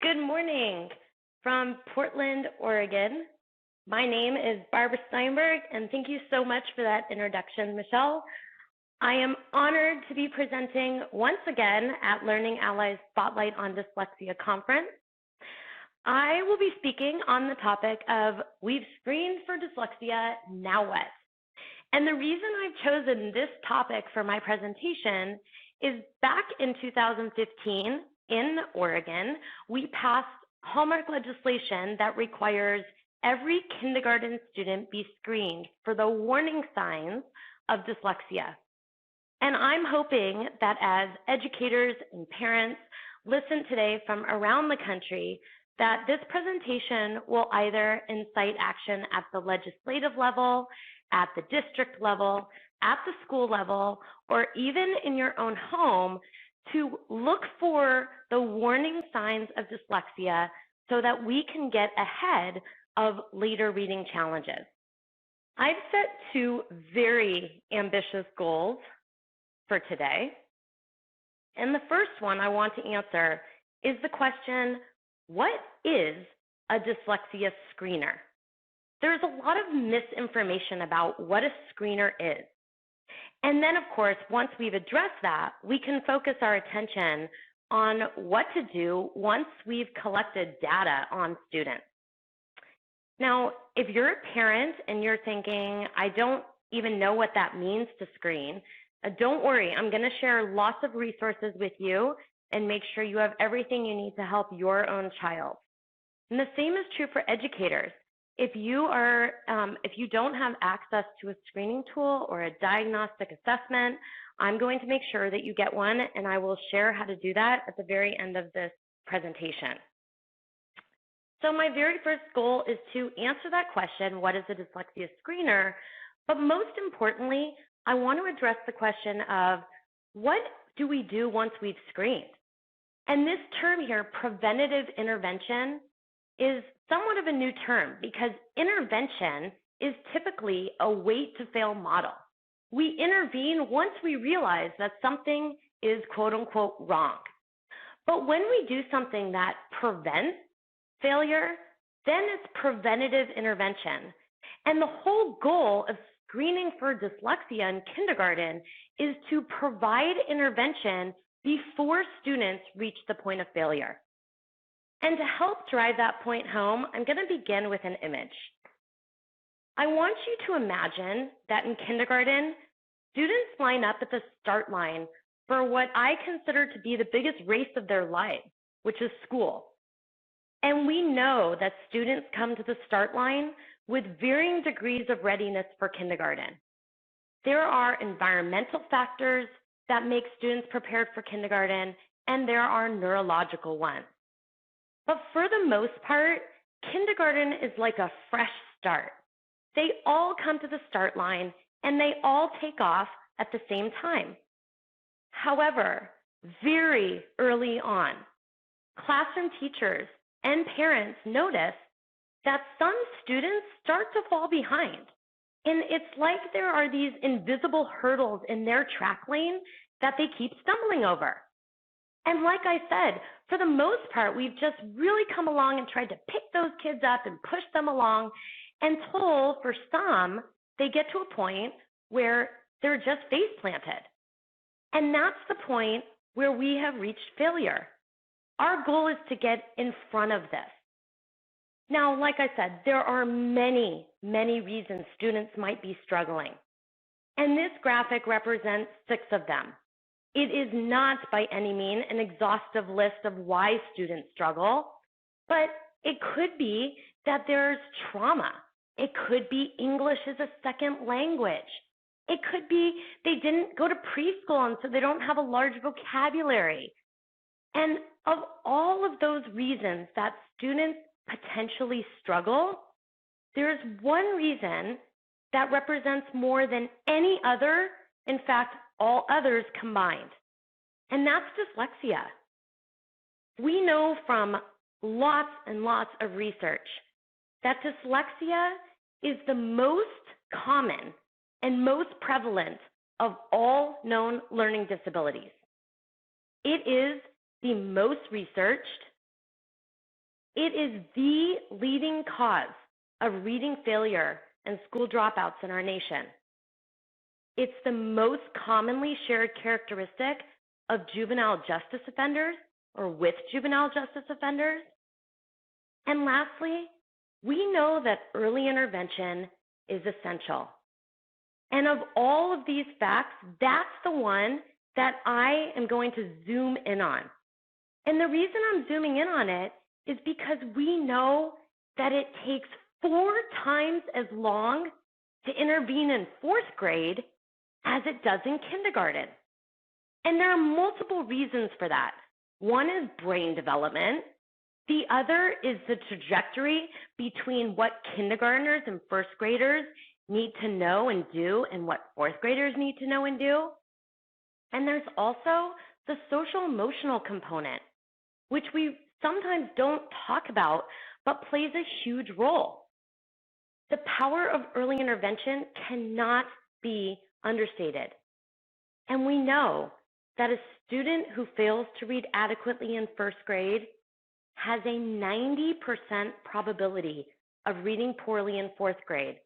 Good morning from Portland, Oregon. My name is Barbara Steinberg, and thank you so much for that introduction, Michelle. I am honored to be presenting once again at Learning Allies Spotlight on Dyslexia Conference. I will be speaking on the topic of We've Screened for Dyslexia, Now What? And the reason I've chosen this topic for my presentation is back in 2015, in Oregon, we passed hallmark legislation that requires every kindergarten student be screened for the warning signs of dyslexia. And I'm hoping that as educators and parents listen today from around the country, that this presentation will either incite action at the legislative level, at the district level, at the school level, or even in your own home to look for the warning signs of dyslexia so that we can get ahead of later reading challenges. I've set two very ambitious goals for today. And the first one I want to answer is the question, what is a dyslexia screener? There's a lot of misinformation about what a screener is. And then, of course, once we've addressed that, we can focus our attention on what to do once we've collected data on students. Now, if you're a parent and you're thinking, I don't even know what that means to screen, don't worry, I'm going to share lots of resources with you and make sure you have everything you need to help your own child. And the same is true for educators. If you don't have access to a screening tool or a diagnostic assessment, I'm going to make sure that you get one, and I will share how to do that at the very end of this presentation. So my very first goal is to answer that question, what is a dyslexia screener? But most importantly, I want to address the question of what do we do once we've screened? And this term here, preventative intervention, is somewhat of a new term because intervention is typically a wait to fail model. We intervene once we realize that something is quote unquote wrong. But when we do something that prevents failure, then it's preventative intervention. And the whole goal of screening for dyslexia in kindergarten is to provide intervention before students reach the point of failure. And to help drive that point home, I'm going to begin with an image. I want you to imagine that in kindergarten, students line up at the start line for what I consider to be the biggest race of their life, which is school. And we know that students come to the start line with varying degrees of readiness for kindergarten. There are environmental factors that make students prepared for kindergarten, and there are neurological ones. But for the most part, kindergarten is like a fresh start. They all come to the start line and they all take off at the same time. However, very early on, classroom teachers and parents notice that some students start to fall behind. And it's like there are these invisible hurdles in their track lane that they keep stumbling over. And like I said, for the most part, we've just really come along and tried to pick those kids up and push them along until for some, they get to a point where they're just face planted. And that's the point where we have reached failure. Our goal is to get in front of this. Now, like I said, there are many, many reasons students might be struggling. And this graphic represents 6 of them. It is not by any means an exhaustive list of why students struggle, but it could be that there's trauma. It could be English as a second language. It could be they didn't go to preschool and so they don't have a large vocabulary. And of all of those reasons that students potentially struggle, there's one reason that represents more than any other, in fact, all others combined, and that's dyslexia. We know from lots and lots of research that dyslexia is the most common and most prevalent of all known learning disabilities. It is the most researched, It is the leading cause of reading failure and school dropouts in our nation. It's the most commonly shared characteristic of juvenile justice offenders or with juvenile justice offenders. And lastly, we know that early intervention is essential. And of all of these facts, that's the one that I am going to zoom in on. And the reason I'm zooming in on it is because we know that it takes 4 times as long to intervene in 4th grade as it does in kindergarten. And there are multiple reasons for that. One is brain development. The other is the trajectory between what kindergartners and 1st graders need to know and do and what 4th graders need to know and do. And there's also the social emotional component, which we sometimes don't talk about, but plays a huge role. The power of early intervention cannot be understated. And we know that a student who fails to read adequately in 1st grade has a 90% probability of reading poorly in 4th grade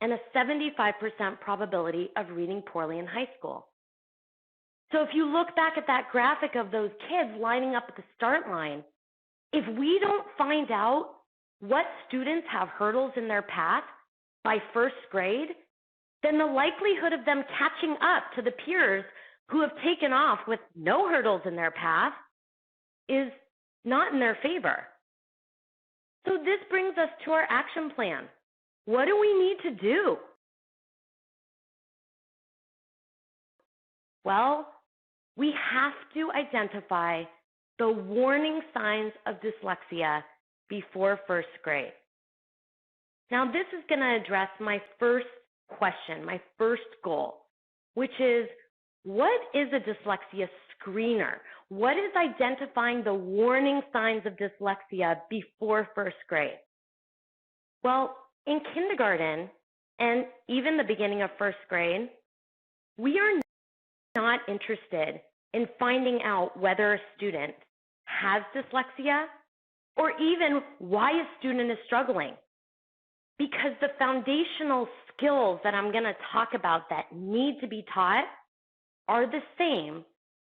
and a 75% probability of reading poorly in high school. So if you look back at that graphic of those kids lining up at the start line, if we don't find out what students have hurdles in their path by 1st grade, then the likelihood of them catching up to the peers who have taken off with no hurdles in their path is not in their favor. So this brings us to our action plan. What do we need to do? Well, we have to identify the warning signs of dyslexia before 1st grade. Now, this is going to address my first question, my first goal, which is, what is a dyslexia screener? What is identifying the warning signs of dyslexia before 1st grade? Well, in kindergarten and even the beginning of 1st grade, we are not interested in finding out whether a student has dyslexia or even why a student is struggling, because the foundational skills that I'm going to talk about that need to be taught are the same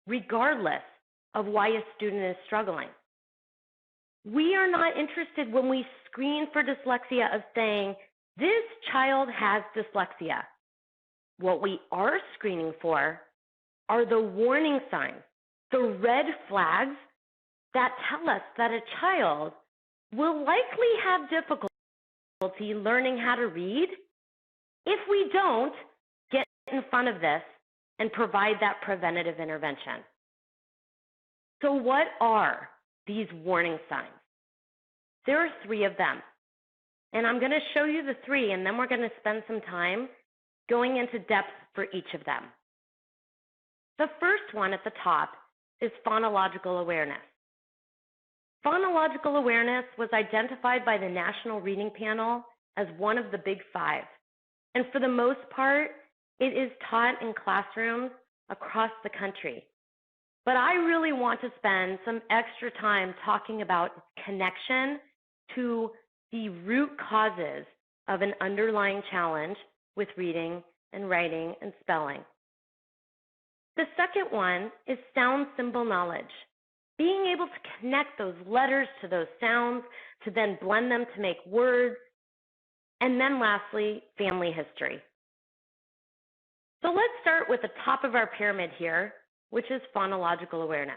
regardless of why a student is struggling. We are not interested when we screen for dyslexia of saying, this child has dyslexia. What we are screening for are the warning signs, the red flags that tell us that a child will likely have difficulty learning how to read if we don't get in front of this and provide that preventative intervention. So what are these warning signs? There are 3 of them, and I'm going to show you the 3, and then we're going to spend some time going into depth for each of them. The first one at the top is phonological awareness. Phonological awareness was identified by the National Reading Panel as one of the big 5, and for the most part, it is taught in classrooms across the country. But I really want to spend some extra time talking about its connection to the root causes of an underlying challenge with reading and writing and spelling. The second one is sound symbol knowledge, being able to connect those letters to those sounds to then blend them to make words. And then lastly, family history. So let's start with the top of our pyramid here, which is phonological awareness.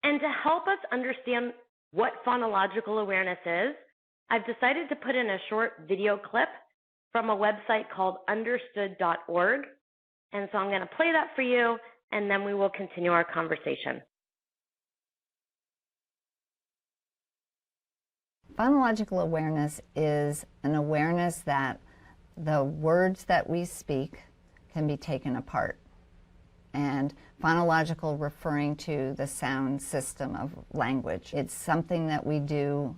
And to help us understand what phonological awareness is, I've decided to put in a short video clip from a website called understood.org. And so I'm going to play that for you, and then we will continue our conversation. Phonological awareness is an awareness that the words that we speak can be taken apart. And phonological referring to the sound system of language. It's something that we do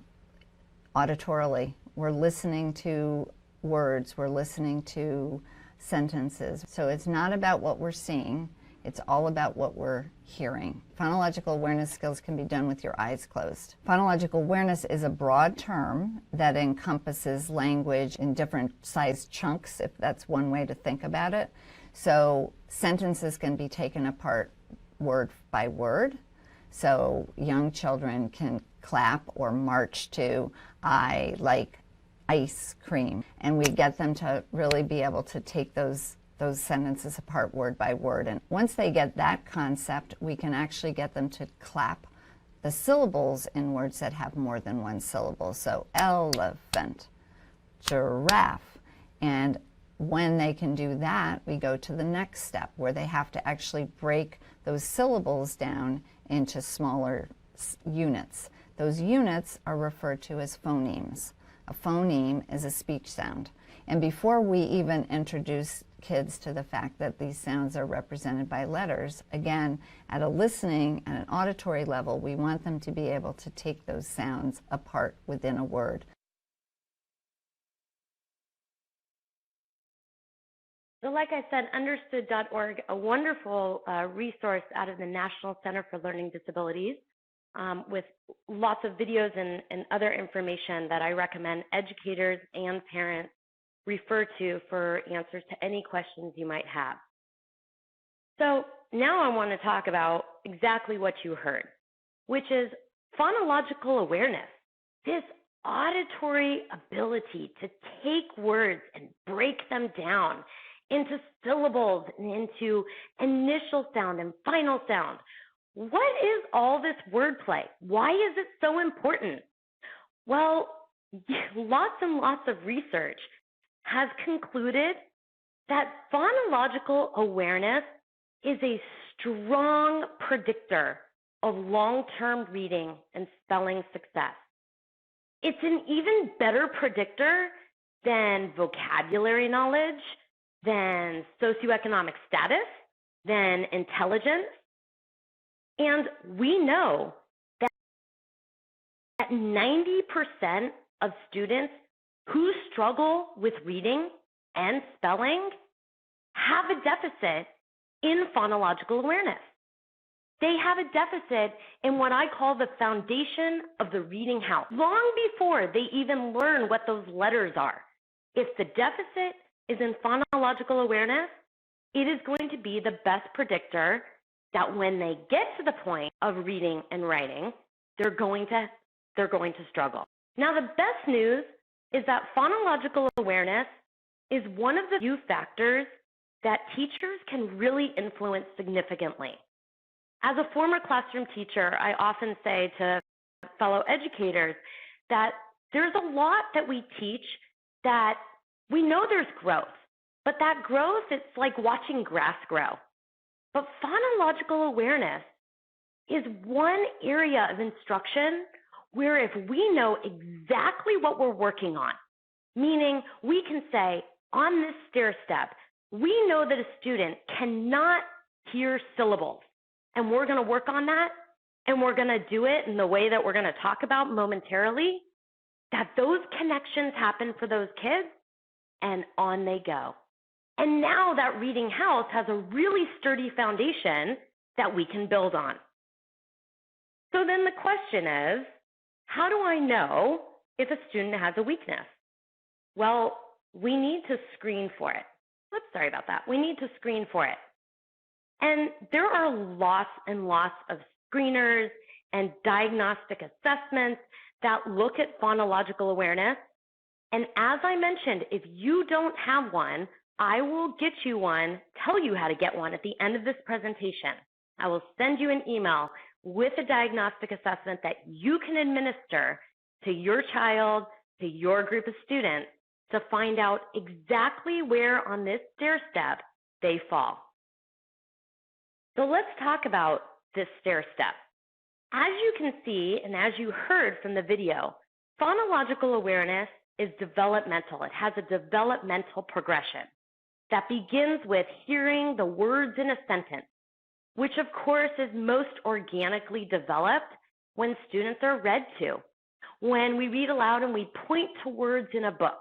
auditorily. We're listening to words, we're listening to sentences. So it's not about what we're seeing, It's all about what we're hearing. Phonological awareness skills can be done with your eyes closed. Phonological awareness is a broad term that encompasses language in different sized chunks, if that's one way to think about it. So sentences can be taken apart word by word. So young children can clap or march to "I like ice cream," and we get them to really be able to take those sentences apart word by word. And once they get that concept, we can actually get them to clap the syllables in words that have more than one syllable. So elephant, giraffe. And when they can do that, we go to the next step where they have to actually break those syllables down into smaller units. Those units are referred to as phonemes. A phoneme is a speech sound. And before we even introduce kids to the fact that these sounds are represented by letters, again, at a listening and an auditory level, we want them to be able to take those sounds apart within a word. So like I said, understood.org, a wonderful resource out of the National Center for Learning Disabilities with lots of videos and other information that I recommend educators and parents refer to for answers to any questions you might have. So now I want to talk about exactly what you heard, which is phonological awareness, this auditory ability to take words and break them down into syllables and into initial sound and final sound. What is all this wordplay? Why is it so important? Well, lots and lots of research has concluded that phonological awareness is a strong predictor of long-term reading and spelling success. It's an even better predictor than vocabulary knowledge, than socioeconomic status, than intelligence. And we know that 90% of students who struggle with reading and spelling have a deficit in phonological awareness. They have a deficit in what I call the foundation of the reading house, long before they even learn what those letters are. If the deficit is in phonological awareness, it is going to be the best predictor that when they get to the point of reading and writing, they're going to struggle. Now, the best news is that phonological awareness is one of the few factors that teachers can really influence significantly. As a former classroom teacher, I often say to fellow educators that there's a lot that we teach that we know there's growth, but that growth, it's like watching grass grow. But phonological awareness is one area of instruction where if we know exactly what we're working on, meaning we can say on this stair step, we know that a student cannot hear syllables, and we're going to work on that, and we're going to do it in the way that we're going to talk about momentarily, that those connections happen for those kids, and on they go. And now that reading house has a really sturdy foundation that we can build on. So then the question is, how do I know if a student has a weakness? Well, we need to screen for it. Oops, sorry about that. We need to screen for it. And there are lots and lots of screeners and diagnostic assessments that look at phonological awareness. And as I mentioned, if you don't have one, I will get you one, tell you how to get one at the end of this presentation. I will send you an email with a diagnostic assessment that you can administer to your child, to your group of students, to find out exactly where on this stair step they fall. So let's talk about this stair step. As you can see, and as you heard from the video, phonological awareness is developmental. It has a developmental progression that begins with hearing the words in a sentence, which of course is most organically developed when students are read to, when we read aloud and we point to words in a book,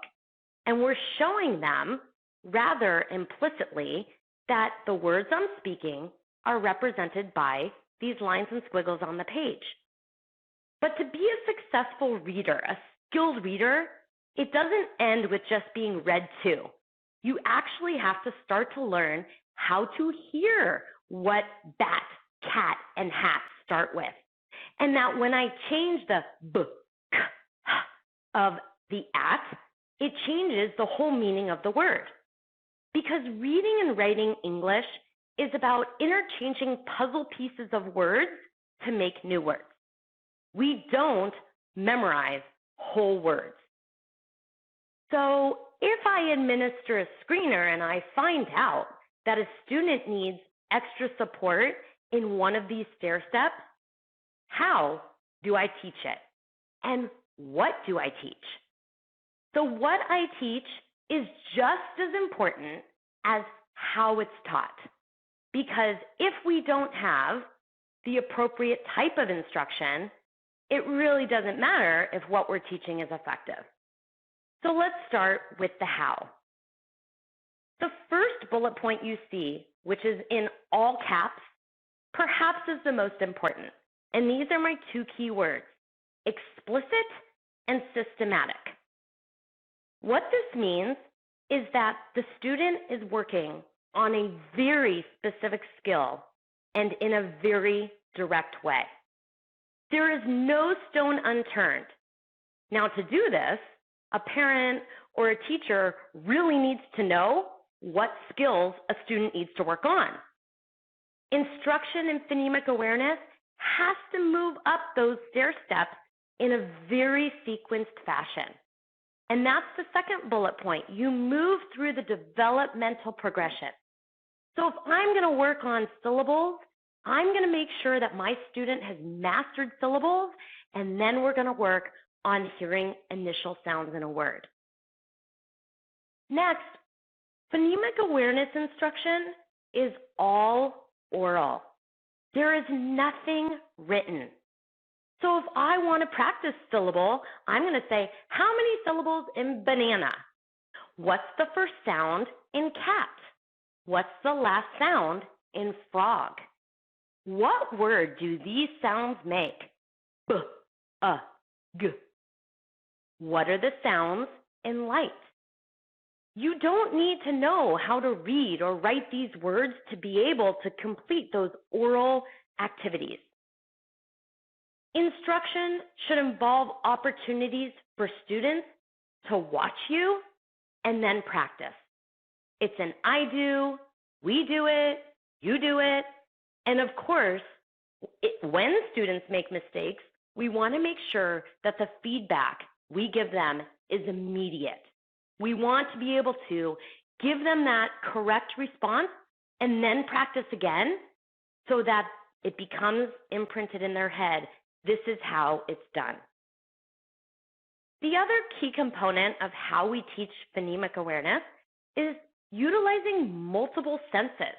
and we're showing them rather implicitly that the words I'm speaking are represented by these lines and squiggles on the page. But to be a successful reader, a skilled reader, it doesn't end with just being read to. You actually have to start to learn how to hear what bat, cat, and hat start with. And that when I change the b, k, h of the at, it changes the whole meaning of the word. Because reading and writing English is about interchanging puzzle pieces of words to make new words. We don't memorize whole words. So if I administer a screener and I find out that a student needs extra support in one of these stair steps, how do I teach it? And what do I teach? So what I teach is just as important as how it's taught. Because if we don't have the appropriate type of instruction, it really doesn't matter if what we're teaching is effective. So let's start with the how. The first bullet point you see, which is in all caps, perhaps is the most important. And these are my two key words, explicit and systematic. What this means is that the student is working on a very specific skill and in a very direct way. There is no stone unturned. Now, to do this, a parent or a teacher really needs to know what skills a student needs to work on. Instruction in phonemic awareness has to move up those stair steps in a very sequenced fashion. And that's the second bullet point. You move through the developmental progression. So if I'm going to work on syllables, I'm going to make sure that my student has mastered syllables, and then we're going to work on hearing initial sounds in a word. Next, phonemic awareness instruction is all oral. There is nothing written. So if I want to practice syllable, I'm going to say, how many syllables in banana? What's the first sound in cat? What's the last sound in frog? What word do these sounds make? B, g. What are the sounds in light? You don't need to know how to read or write these words to be able to complete those oral activities. Instruction should involve opportunities for students to watch you and then practice. It's an I do, we do it, you do it, and of course, when students make mistakes, we want to make sure that the feedback we give them is immediate. We want to be able to give them that correct response and then practice again so that it becomes imprinted in their head. This is how it's done. The other key component of how we teach phonemic awareness is utilizing multiple senses.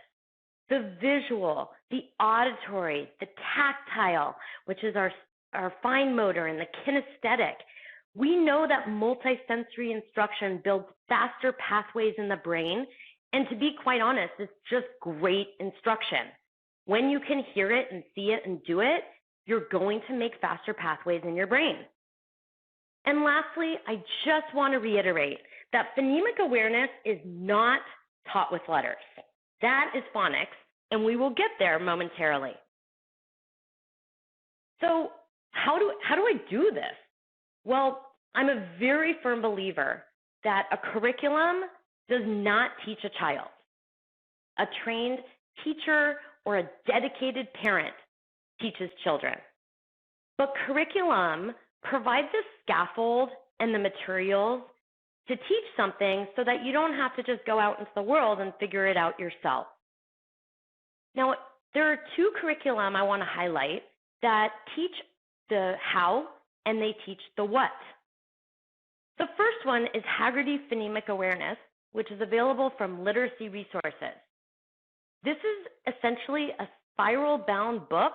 The visual, the auditory, the tactile, which is our fine motor, and the kinesthetic. We know that multisensory instruction builds faster pathways in the brain, and to be quite honest, it's just great instruction. When you can hear it and see it and do it, you're going to make faster pathways in your brain. And lastly, I just want to reiterate that phonemic awareness is not taught with letters. That is phonics, and we will get there momentarily. So how do I do this? Well, I'm a very firm believer that a curriculum does not teach a child. A trained teacher or a dedicated parent teaches children. But curriculum provides the scaffold and the materials to teach something so that you don't have to just go out into the world and figure it out yourself. Now, there are two curriculum I want to highlight that teach the how and they teach the what. The first one is Haggerty Phonemic Awareness, which is available from Literacy Resources. This is essentially a spiral-bound book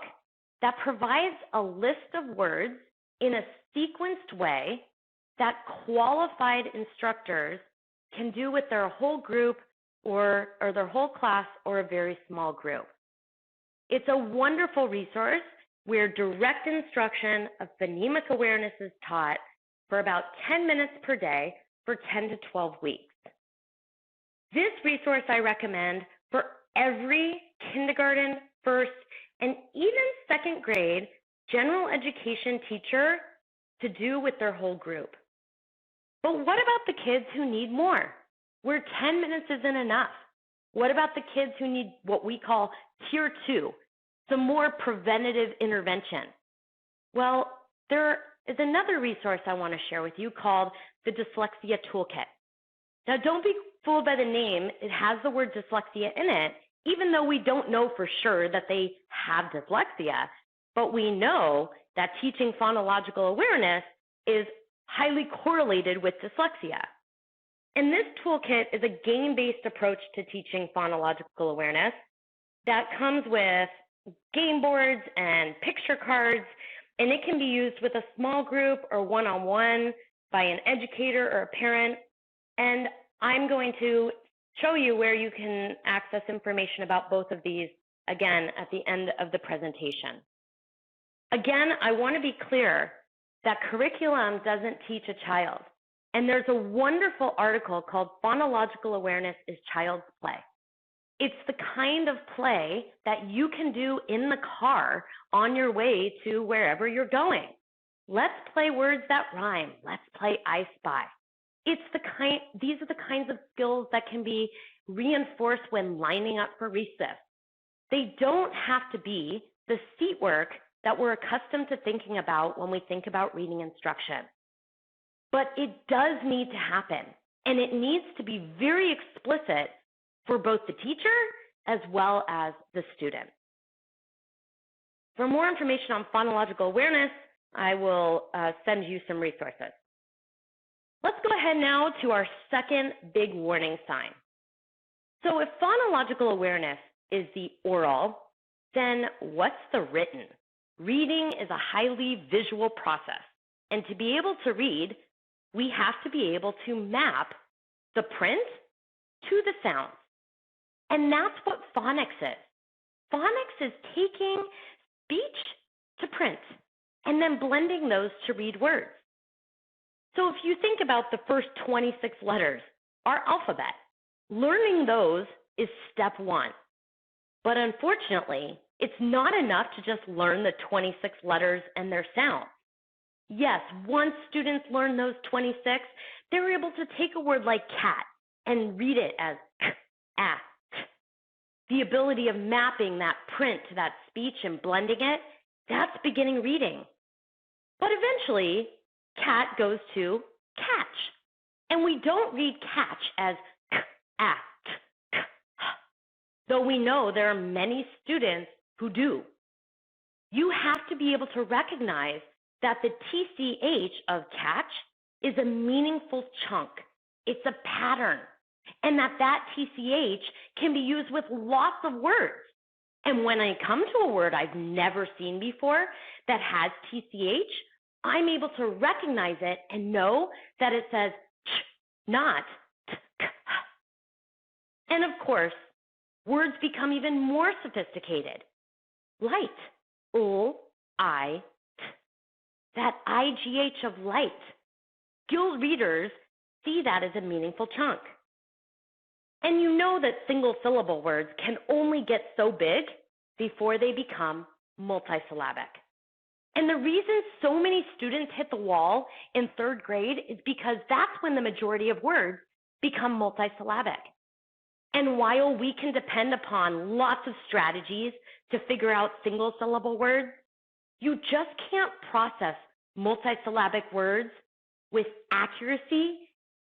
that provides a list of words in a sequenced way that qualified instructors can do with their whole group or their whole class or a very small group. It's a wonderful resource where direct instruction of phonemic awareness is taught for about 10 minutes per day for 10 to 12 weeks. This resource I recommend for every kindergarten, first, and even second grade general education teacher to do with their whole group. But what about the kids who need more, where 10 minutes isn't enough? What about the kids who need what we call Tier 2, some more preventative intervention? Well, there is another resource I want to share with you called the Dyslexia Toolkit. Now, don't be fooled by the name. It has the word dyslexia in it, even though we don't know for sure that they have dyslexia. But we know that teaching phonological awareness is highly correlated with dyslexia. And this toolkit is a game-based approach to teaching phonological awareness that comes with game boards and picture cards, and it can be used with a small group or one-on-one by an educator or a parent. And I'm going to show you where you can access information about both of these, again, at the end of the presentation. Again, I want to be clear that curriculum doesn't teach a child. And there's a wonderful article called Phonological Awareness is Child's Play. It's the kind of play that you can do in the car on your way to wherever you're going. Let's play words that rhyme. Let's play I Spy. These are the kinds of skills that can be reinforced when lining up for recess. They don't have to be the seat work that we're accustomed to thinking about when we think about reading instruction. But it does need to happen, and it needs to be very explicit for both the teacher as well as the student. For more information on phonological awareness, I will send you some resources. Let's go ahead now to our second big warning sign. So if phonological awareness is the oral, then what's the written? Reading is a highly visual process, and to be able to read, we have to be able to map the print to the sounds. And that's what phonics is. Phonics is taking speech to print and then blending those to read words. So if you think about the first 26 letters, our alphabet, learning those is step one. But unfortunately, it's not enough to just learn the 26 letters and their sounds. Yes, once students learn those 26, they're able to take a word like cat and read it as k, ah, k. The ability of mapping that print to that speech and blending it, that's beginning reading. But eventually, cat goes to catch. And we don't read catch as k, ah, k, k, though we know there are many students who do. You have to be able to recognize that the TCH of catch is a meaningful chunk. It's a pattern. And that TCH can be used with lots of words. And when I come to a word I've never seen before that has TCH, I'm able to recognize it and know that it says ch, not t, k. And of course, words become even more sophisticated. Light, ul, I, t. That IGH of light. Skilled readers see that as a meaningful chunk. And you know that single syllable words can only get so big before they become multisyllabic. And the reason so many students hit the wall in third grade is because that's when the majority of words become multisyllabic. And while we can depend upon lots of strategies to figure out single syllable words, you just can't process multisyllabic words with accuracy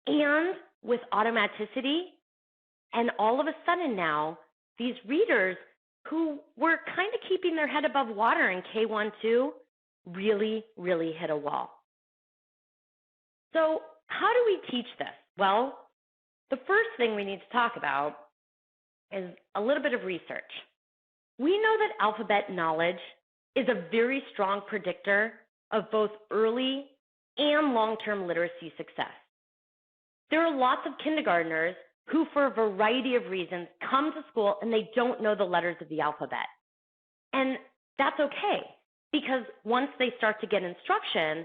and with automaticity. And all of a sudden now, these readers who were kind of keeping their head above water in K1-2 really, really hit a wall. So how do we teach this? Well, the first thing we need to talk about is a little bit of research. We know that alphabet knowledge is a very strong predictor of both early and long-term literacy success. There are lots of kindergartners who, for a variety of reasons, come to school and they don't know the letters of the alphabet. And that's okay, because once they start to get instruction,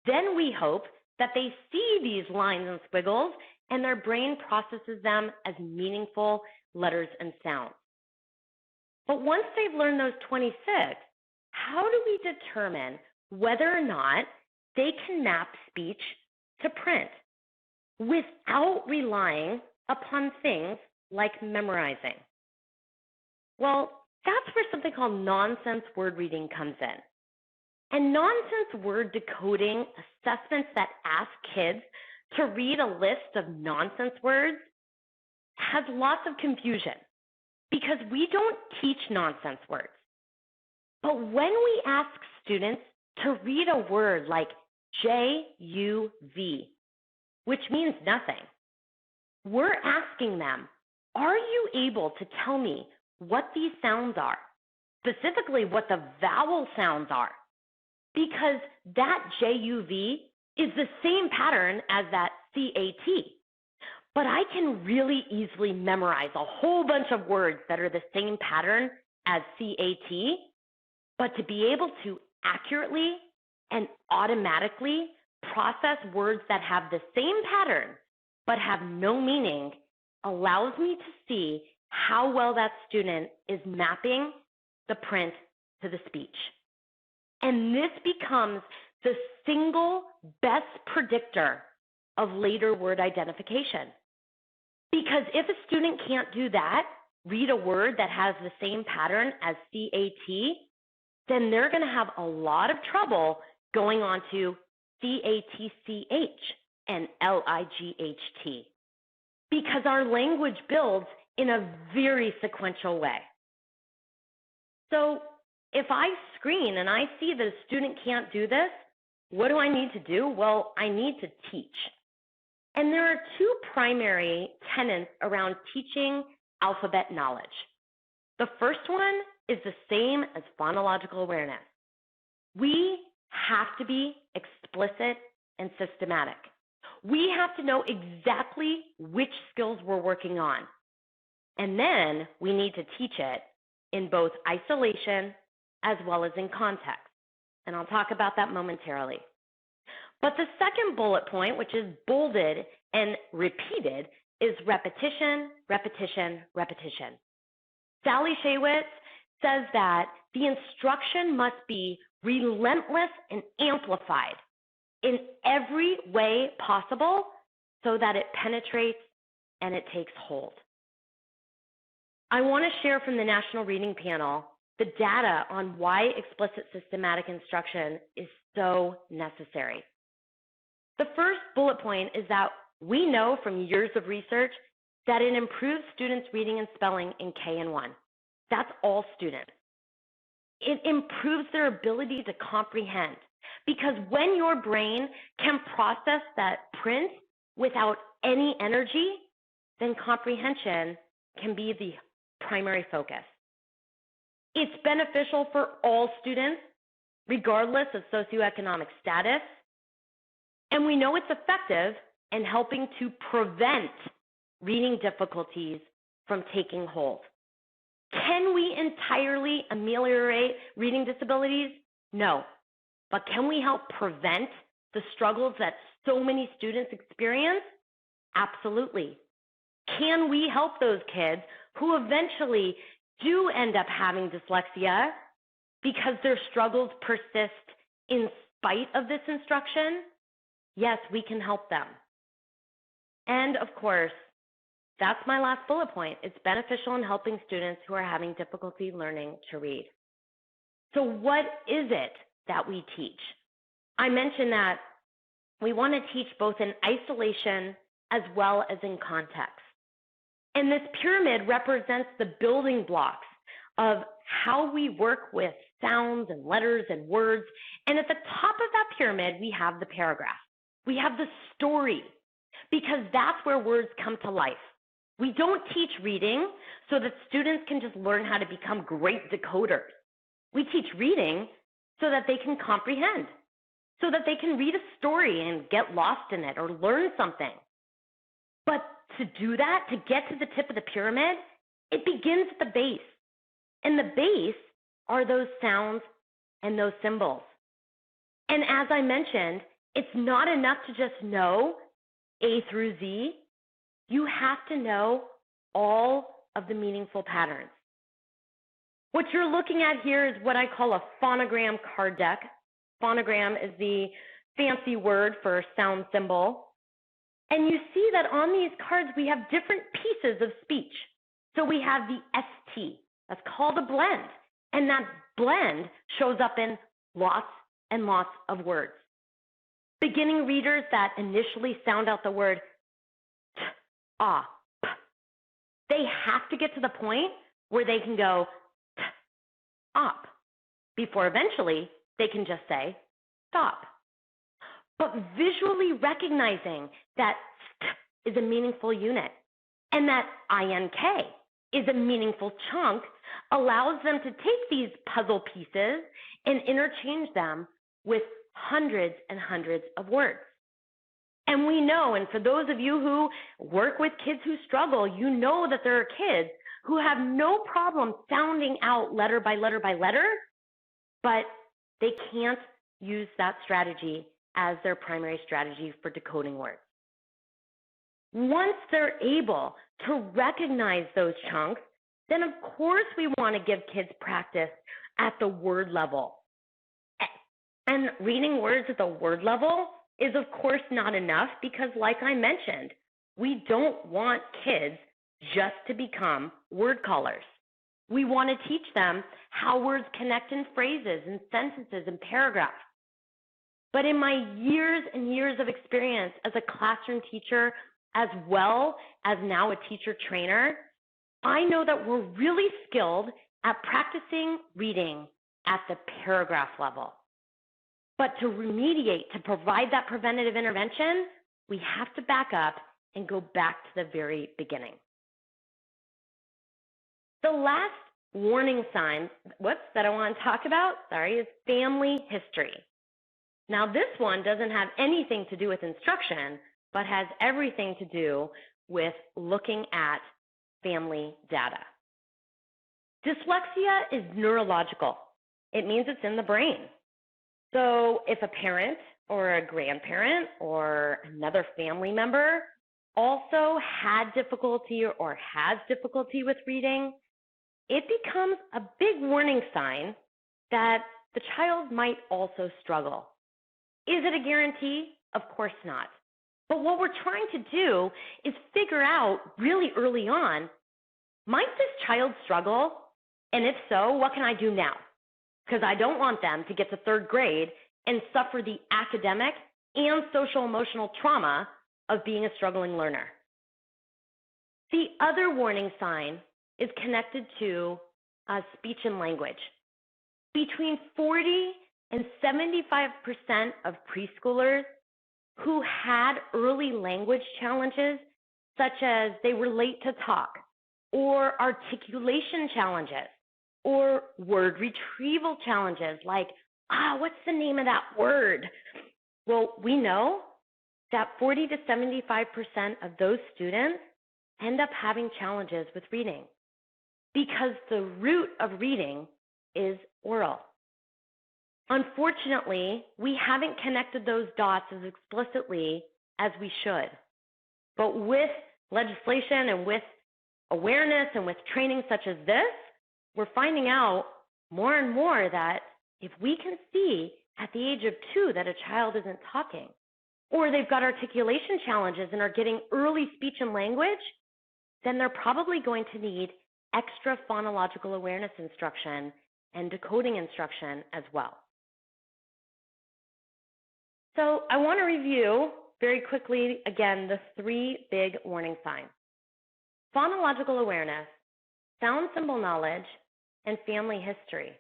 then we hope that they see these lines and squiggles and their brain processes them as meaningful letters and sounds. But once they've learned those 26, how do we determine whether or not they can map speech to print without relying upon things like memorizing? Well, that's where something called nonsense word reading comes in. And nonsense word decoding assessments that ask kids to read a list of nonsense words has lots of confusion because we don't teach nonsense words. But when we ask students to read a word like JUV, which means nothing, we're asking them, are you able to tell me what these sounds are, specifically what the vowel sounds are? Because that JUV is the same pattern as that CAT. But I can really easily memorize a whole bunch of words that are the same pattern as CAT, but to be able to accurately and automatically process words that have the same pattern but have no meaning allows me to see how well that student is mapping the print to the speech. And this becomes the single best predictor of later word identification. Because if a student can't do that, read a word that has the same pattern as CAT, then they're going to have a lot of trouble going on to CATCH and LIGHT. Because our language builds in a very sequential way. So if I screen and I see that a student can't do this, what do I need to do? Well, I need to teach. And there are two primary tenets around teaching alphabet knowledge. The first one is the same as phonological awareness. We have to be explicit and systematic. We have to know exactly which skills we're working on. And then we need to teach it in both isolation as well as in context. And I'll talk about that momentarily. But the second bullet point, which is bolded and repeated, is repetition, repetition, repetition. Sally Shaywitz says that the instruction must be relentless and amplified in every way possible so that it penetrates and it takes hold. I want to share from the National Reading Panel the data on why explicit systematic instruction is so necessary. The first bullet point is that we know from years of research that it improves students' reading and spelling in K and 1. That's all students. It improves their ability to comprehend, because when your brain can process that print without any energy, then comprehension can be the primary focus. It's beneficial for all students, regardless of socioeconomic status, and we know it's effective in helping to prevent reading difficulties from taking hold. Can we entirely ameliorate reading disabilities? No. But can we help prevent the struggles that so many students experience? Absolutely. Can we help those kids who eventually do end up having dyslexia because their struggles persist in spite of this instruction? Yes, we can help them. And of course, that's my last bullet point. It's beneficial in helping students who are having difficulty learning to read. So what is it that we teach? I mentioned that we want to teach both in isolation as well as in context. And this pyramid represents the building blocks of how we work with sounds and letters and words. And at the top of that pyramid, we have the paragraph. We have the story, because that's where words come to life. We don't teach reading so that students can just learn how to become great decoders. We teach reading so that they can comprehend, so that they can read a story and get lost in it or learn something. But to do that, to get to the tip of the pyramid, it begins at the base. And the base are those sounds and those symbols. And as I mentioned, it's not enough to just know A through Z. You have to know all of the meaningful patterns. What you're looking at here is what I call a phonogram card deck. Phonogram is the fancy word for sound symbol. And you see that on these cards, we have different pieces of speech. So we have the ST, that's called a blend. And that blend shows up in lots and lots of words. Beginning readers that initially sound out the word t, ah, p, they have to get to the point where they can go t, op, before eventually they can just say stop. But visually recognizing that st is a meaningful unit and that INK is a meaningful chunk allows them to take these puzzle pieces and interchange them with hundreds and hundreds of words. And we know, and for those of you who work with kids who struggle, you know that there are kids who have no problem sounding out letter by letter by letter, but they can't use that strategy as their primary strategy for decoding words. Once they're able to recognize those chunks, then of course we want to give kids practice at the word level. And reading words at the word level is of course not enough because, like I mentioned, we don't want kids just to become word callers. We want to teach them how words connect in phrases and sentences and paragraphs. But in my years and years of experience as a classroom teacher, as well as now a teacher trainer, I know that we're really skilled at practicing reading at the paragraph level. But to remediate, to provide that preventative intervention, we have to back up and go back to the very beginning. The last warning sign, that I want to talk about, is family history. Now, this one doesn't have anything to do with instruction, but has everything to do with looking at family data. Dyslexia is neurological. It means it's in the brain. So if a parent or a grandparent or another family member also had difficulty or has difficulty with reading, it becomes a big warning sign that the child might also struggle. Is it a guarantee? Of course not. But what we're trying to do is figure out really early on, might this child struggle? And if so, what can I do now? Because I don't want them to get to third grade and suffer the academic and social emotional trauma of being a struggling learner. The other warning sign is connected to speech and language. Between 40 and 75% of preschoolers who had early language challenges, such as they were late to talk, or articulation challenges, or word retrieval challenges like, what's the name of that word? Well, we know that 40 to 75% of those students end up having challenges with reading because the root of reading is oral. Unfortunately, we haven't connected those dots as explicitly as we should. But with legislation and with awareness and with training such as this, we're finding out more and more that if we can see at the age of 2 that a child isn't talking, or they've got articulation challenges and are getting early speech and language, then they're probably going to need extra phonological awareness instruction and decoding instruction as well. So I want to review very quickly, again, the 3 big warning signs: phonological awareness, sound symbol knowledge, and family history.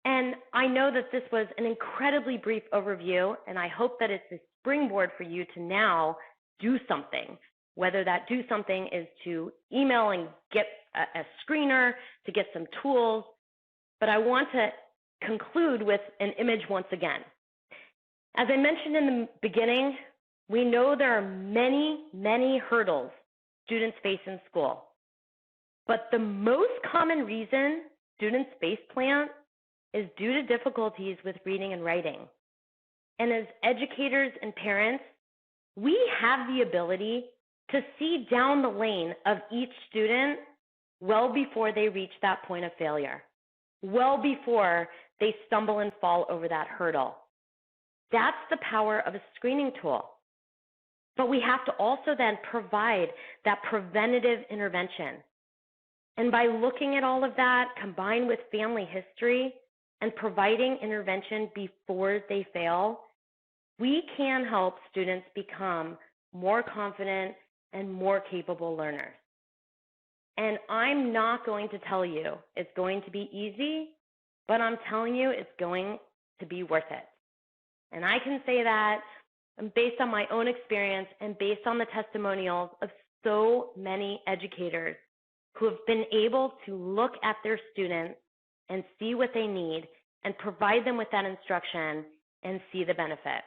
And I know that this was an incredibly brief overview, and I hope that it's a springboard for you to now do something, whether that do something is to email and get a screener, to get some tools. But I want to conclude with an image once again. As I mentioned in the beginning, we know there are many, many hurdles students face in school. But the most common reason student's faceplant is due to difficulties with reading and writing. And as educators and parents, we have the ability to see down the lane of each student well before they reach that point of failure, well before they stumble and fall over that hurdle. That's the power of a screening tool. But we have to also then provide that preventative intervention. And by looking at all of that, combined with family history and providing intervention before they fail, we can help students become more confident and more capable learners. And I'm not going to tell you it's going to be easy, but I'm telling you it's going to be worth it. And I can say that based on my own experience and based on the testimonials of so many educators who have been able to look at their students and see what they need and provide them with that instruction and see the benefit.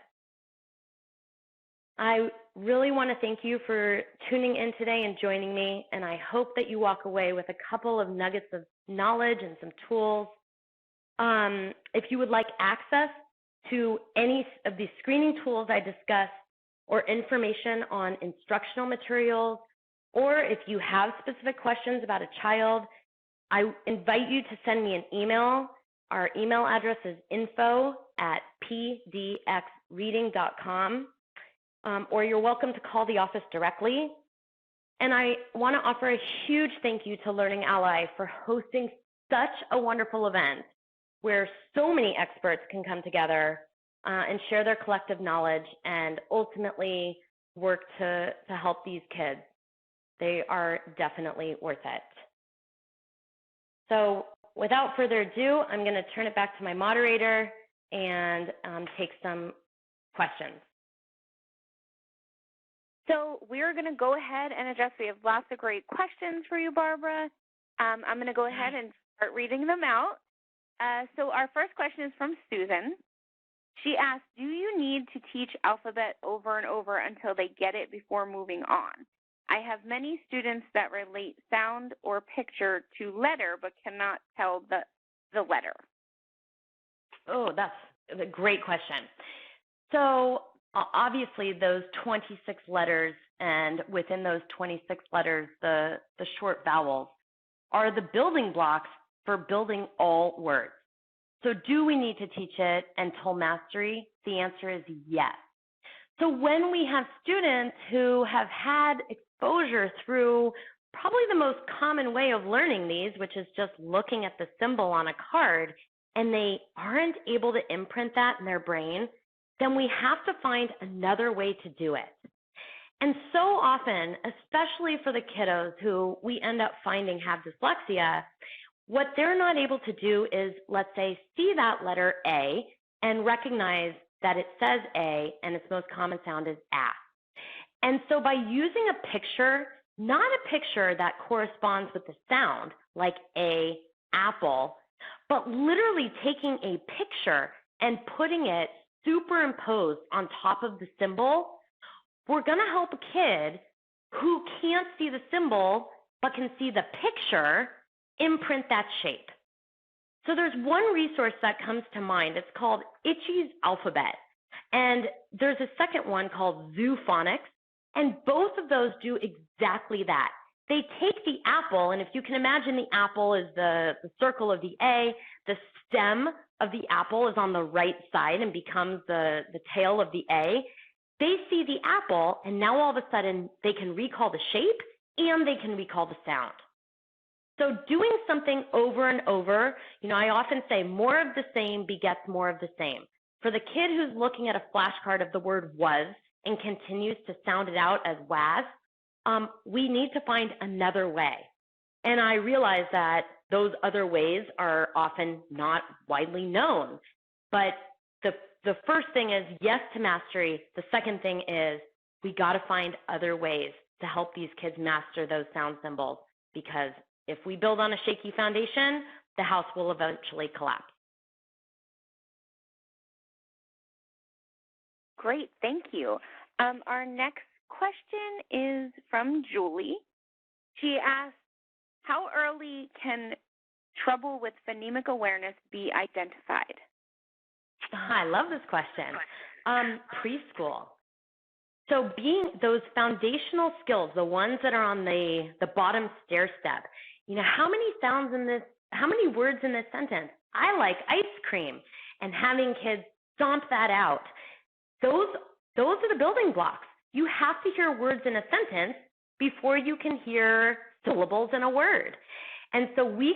I really want to thank you for tuning in today and joining me, and I hope that you walk away with a couple of nuggets of knowledge and some tools. If you would like access to any of the screening tools I discussed or information on instructional materials, or if you have specific questions about a child, I invite you to send me an email. Our email address is info@pdxreading.com. Or you're welcome to call the office directly. And I want to offer a huge thank you to Learning Ally for hosting such a wonderful event where so many experts can come together and share their collective knowledge and ultimately work to help these kids. They are definitely worth it. So without further ado, I'm going to turn it back to my moderator and take some questions. So we're going to go ahead and address. We have lots of great questions for you, Barbara. I'm going to go ahead and start reading them out. So our first question is from Susan. She asked, do you need to teach alphabet over and over until they get it before moving on? I have many students that relate sound or picture to letter but cannot tell the letter. Oh, that's a great question. So obviously those 26 letters, and within those 26 letters, the short vowels are the building blocks for building all words. So do we need to teach it until mastery? The answer is yes. So when we have students who have had exposure through probably the most common way of learning these, which is just looking at the symbol on a card, and they aren't able to imprint that in their brain, then we have to find another way to do it. And so often, especially for the kiddos who we end up finding have dyslexia, what they're not able to do is, let's say, see that letter A and recognize that it says A and its most common sound is A. And so by using a picture, not a picture that corresponds with the sound, like a apple, but literally taking a picture and putting it superimposed on top of the symbol, we're going to help a kid who can't see the symbol but can see the picture imprint that shape. So there's one resource that comes to mind. It's called Itchy's Alphabet. And there's a second one called Zoophonics. And both of those do exactly that. They take the apple, and if you can imagine the apple is the circle of the A, the stem of the apple is on the right side and becomes the tail of the A. They see the apple, and now all of a sudden they can recall the shape and they can recall the sound. So doing something over and over, I often say more of the same begets more of the same. For the kid who's looking at a flashcard of the word was and continues to sound it out as was, we need to find another way. And I realize that those other ways are often not widely known. But the first thing is yes to mastery. The second thing is we got to find other ways to help these kids master those sound symbols, because if we build on a shaky foundation, the house will eventually collapse. Great, thank you. Our next question is from Julie. She asks, how early can trouble with phonemic awareness be identified? I love this question. Preschool. So being those foundational skills, the ones that are on the bottom stair step, how many sounds in this, how many words in this sentence? I like ice cream, and having kids stomp that out. Those are the building blocks. You have to hear words in a sentence before you can hear syllables in a word. And so we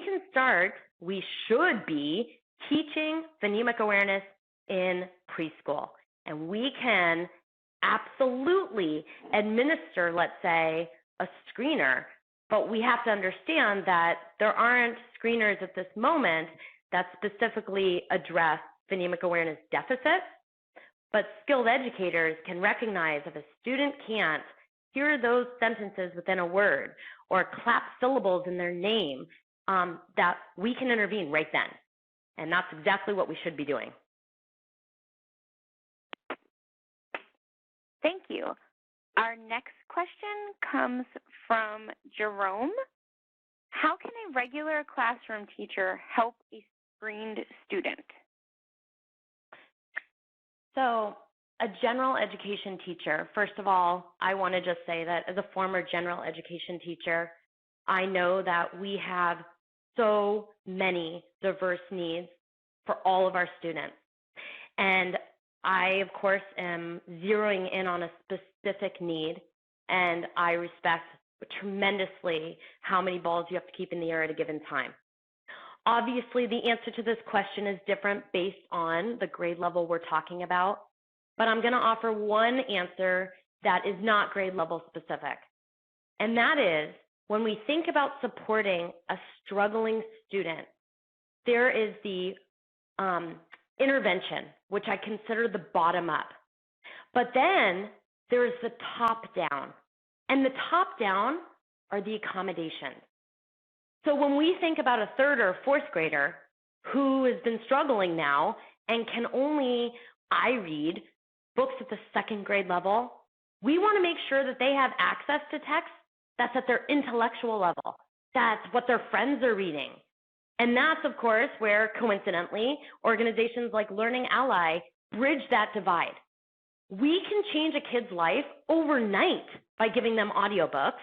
should be teaching phonemic awareness in preschool. And we can absolutely administer, let's say, a screener, but we have to understand that there aren't screeners at this moment that specifically address phonemic awareness deficits, but skilled educators can recognize if a student can't hear those sentences within a word or clap syllables in their name, that we can intervene right then. And that's exactly what we should be doing. Thank you. Our next question comes from Jerome. How can a regular classroom teacher help a screened student? So a general education teacher, first of all, I want to just say that as a former general education teacher, I know that we have so many diverse needs for all of our students. And I, of course, am zeroing in on a specific need, and I respect tremendously how many balls you have to keep in the air at a given time. Obviously, the answer to this question is different based on the grade level we're talking about, but I'm going to offer one answer that is not grade level specific. And that is, when we think about supporting a struggling student, there is the intervention, which I consider the bottom up. But then there's the top down. And the top down are the accommodations. So when we think about a third or fourth grader who has been struggling now and can only read books at the second grade level, we want to make sure that they have access to text that's at their intellectual level. That's what their friends are reading. And that's, of course, where, coincidentally, organizations like Learning Ally bridge that divide. We can change a kid's life overnight by giving them audiobooks,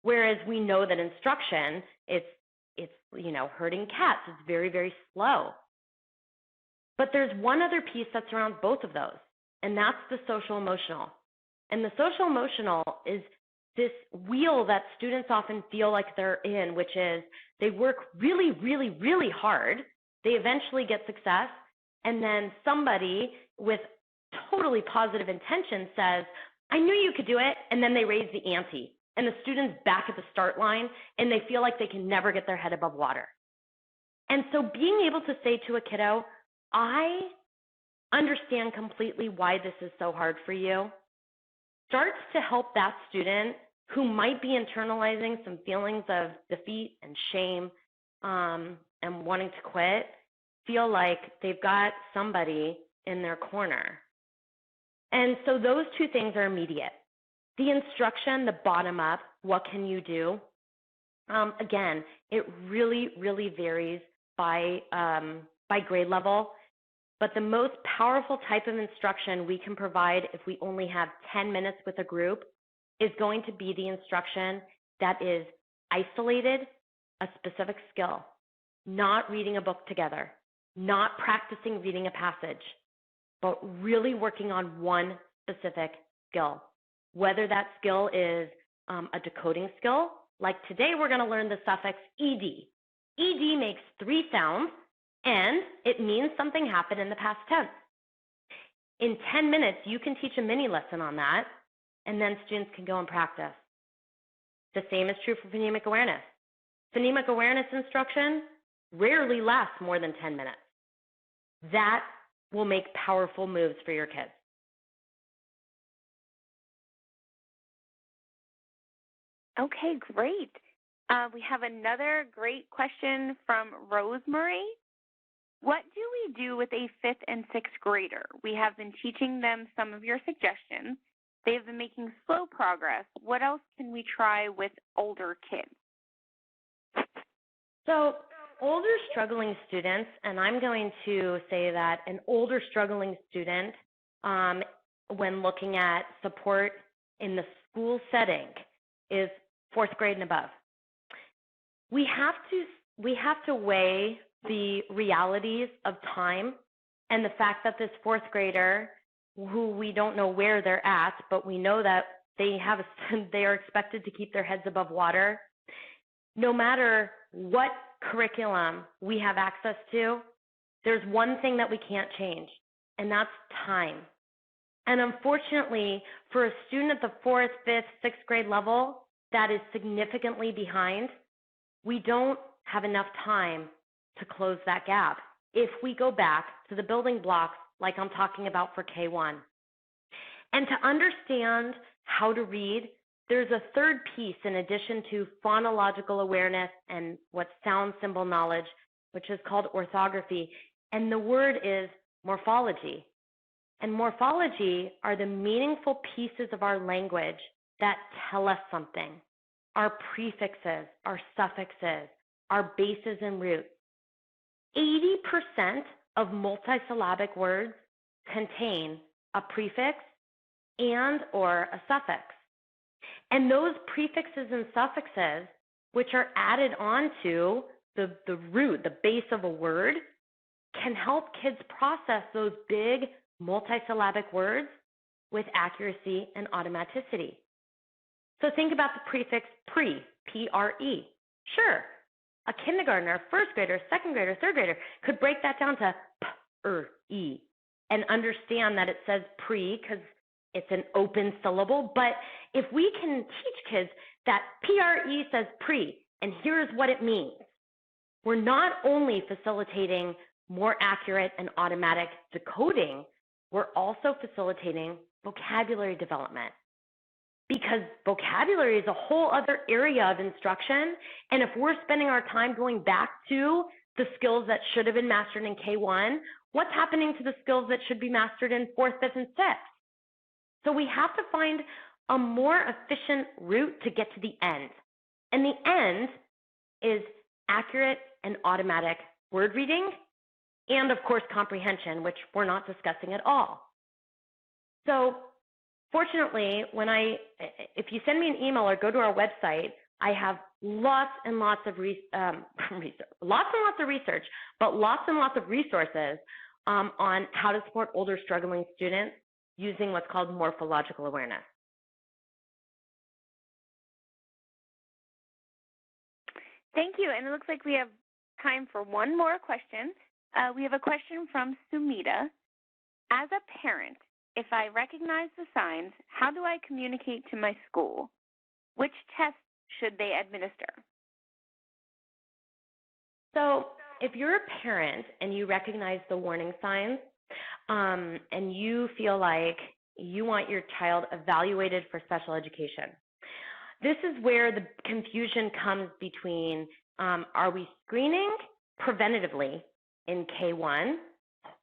whereas we know that instruction, it's herding cats. It's very, very slow. But there's one other piece that surrounds both of those, and that's the social emotional. And the social emotional is this wheel that students often feel like they're in, which is they work really, really, really hard. They eventually get success, and then somebody with totally positive intention says, I knew you could do it, and then they raise the ante. And the student's back at the start line, and they feel like they can never get their head above water. And so being able to say to a kiddo, I understand completely why this is so hard for you, starts to help that student who might be internalizing some feelings of defeat and shame and wanting to quit, feel like they've got somebody in their corner. And so those two things are immediate. The instruction, the bottom up, what can you do? Again, it really, really varies by grade level, but the most powerful type of instruction we can provide if we only have 10 minutes with a group is going to be the instruction that is isolated, a specific skill, not reading a book together, not practicing reading a passage, but really working on one specific skill. Whether that skill is a decoding skill, like today we're going to learn the suffix ed. Ed makes 3 sounds, and it means something happened in the past tense. In 10 minutes, you can teach a mini lesson on that, and then students can go and practice. The same is true for phonemic awareness. Phonemic awareness instruction rarely lasts more than 10 minutes. That will make powerful moves for your kids. Okay, great. We have another great question from Rosemary. What do we do with a 5th and 6th grader? We have been teaching them some of your suggestions. They have been making slow progress. What else can we try with older kids? So older struggling students, and I'm going to say that an older struggling student, when looking at support in the school setting, is 4th grade and above. We have to weigh the realities of time and the fact that this 4th grader, who we don't know where they're at, but we know that they are expected to keep their heads above water. No matter what curriculum we have access to, there's one thing that we can't change, and that's time. And unfortunately, for a student at the 4th, 5th, 6th grade level that is significantly behind, we don't have enough time to close that gap if we go back to the building blocks like I'm talking about for K1. And to understand how to read, there's a third piece in addition to phonological awareness and what sound symbol knowledge, which is called orthography, and the word is morphology. And morphology are the meaningful pieces of our language that tell us something. Our prefixes, our suffixes, our bases and roots. 80% of multisyllabic words contain a prefix and or a suffix. And those prefixes and suffixes, which are added onto the root, the base of a word, can help kids process those big multisyllabic words with accuracy and automaticity. So think about the prefix pre, P-R-E. Sure, a kindergartner, 1st grader, 2nd grader, 3rd grader could break that down to P-R-E and understand that it says pre because it's an open syllable. But if we can teach kids that P-R-E says pre, and here's what it means, we're not only facilitating more accurate and automatic decoding, we're also facilitating vocabulary development. Because vocabulary is a whole other area of instruction, and if we're spending our time going back to the skills that should have been mastered in K1, what's happening to the skills that should be mastered in 4th, 5th, and 6th? So we have to find a more efficient route to get to the end. And the end is accurate and automatic word reading and, of course, comprehension, which we're not discussing at all. So fortunately, if you send me an email or go to our website, I have lots and lots of research, but lots and lots of resources on how to support older struggling students using what's called morphological awareness. Thank you. And it looks like we have time for one more question. We have a question from Sumita. As a parent, if I recognize the signs, how do I communicate to my school? Which tests should they administer? So if you're a parent and you recognize the warning signs and you feel like you want your child evaluated for special education, this is where the confusion comes between are we screening preventatively in K1,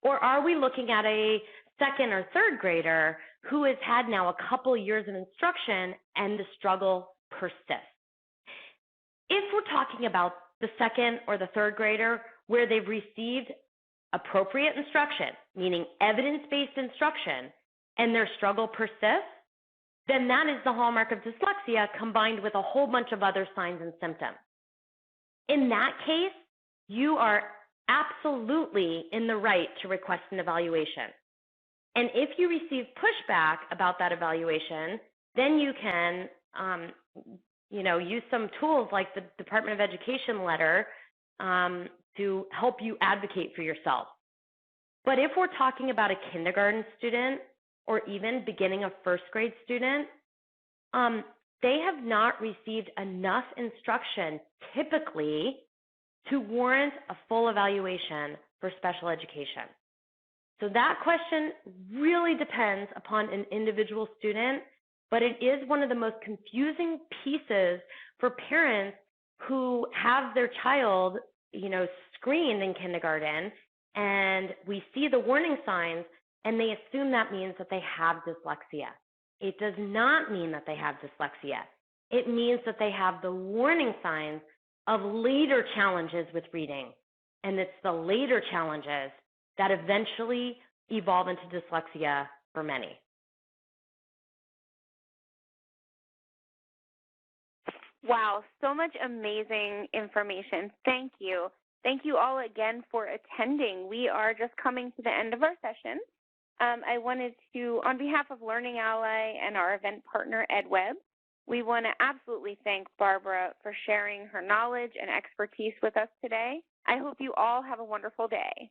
or are we looking at a 2nd or 3rd grader who has had now a couple years of instruction and the struggle persists? If we're talking about the 2nd or the 3rd grader where they've received appropriate instruction, meaning evidence-based instruction, and their struggle persists, then that is the hallmark of dyslexia combined with a whole bunch of other signs and symptoms. In that case, you are absolutely in the right to request an evaluation. And if you receive pushback about that evaluation, then you can use some tools like the Department of Education letter to help you advocate for yourself. But if we're talking about a kindergarten student or even beginning a 1st grade student, they have not received enough instruction typically to warrant a full evaluation for special education. So that question really depends upon an individual student, but it is one of the most confusing pieces for parents who have their child, screened in kindergarten, and we see the warning signs, and they assume that means that they have dyslexia. It does not mean that they have dyslexia. It means that they have the warning signs of later challenges with reading. And it's the later challenges that eventually evolve into dyslexia for many. Wow, so much amazing information. Thank you. Thank you all again for attending. We are just coming to the end of our session. I wanted to, on behalf of Learning Ally and our event partner, EdWeb, we want to absolutely thank Barbara for sharing her knowledge and expertise with us today. I hope you all have a wonderful day.